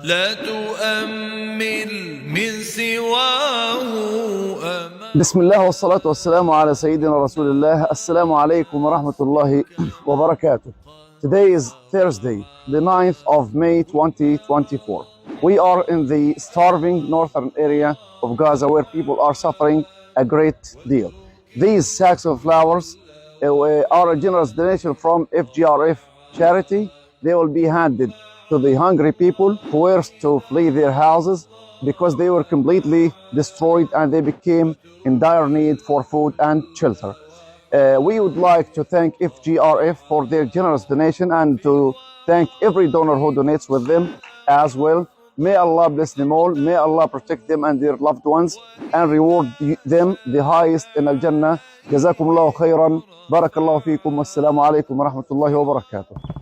لا تؤمل من سواه بسم الله والصلاة والسلام على سيدنا رسول الله. السلام عليكم ورحمة الله وبركاته. Today is Thursday, the 9th of May 2024. We are in the starving northern area of Gaza where people are suffering a great deal. These sacks of flowers are a generous donation from FGRF charity. They will be handed to the hungry people who were to flee their houses because they were completely destroyed and they became in dire need for food and shelter. We would like to thank FGRF for their generous donation and to thank every donor who donates with them as well. May Allah bless them all. May Allah protect them and their loved ones and reward them the highest in Al-Jannah. جزاكم الله خيرا. بارك الله فيكم والسلام عليكم ورحمة الله وبركاته.